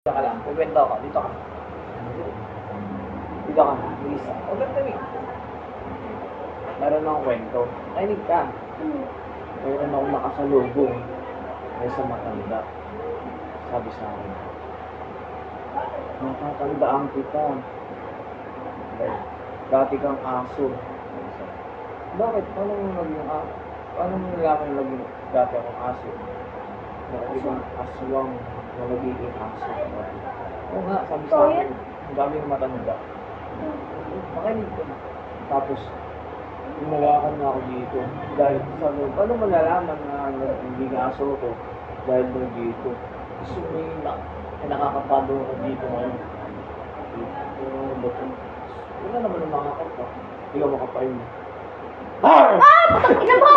Dito ka lang. Puwento ako. Dito ka. Dito ka. Lisa. Huwag kang tawi. Meron akong kwento. Nainig ka. Meron akong nakasalubong. May sa matanda. Sabi sa akin, natatandaan kita. Dati kang aso. Bakit? Paano mo naging aso? Paano mo nalaman na naging dati akong aso? Dati kang aswang na nagiging aso. Oo nga, sabi sa akin, ang daming matanda. Makinig ko na. Tapos, inalakan na ako dito. Dahil sabi, paano mo nalaman na naging aso ko? Dahil mo dito. Kasi may nakakapado ako dito ngayon. Wala naman ang mga kapwa. Hindi ka makapain. Ah! Putang ina mo!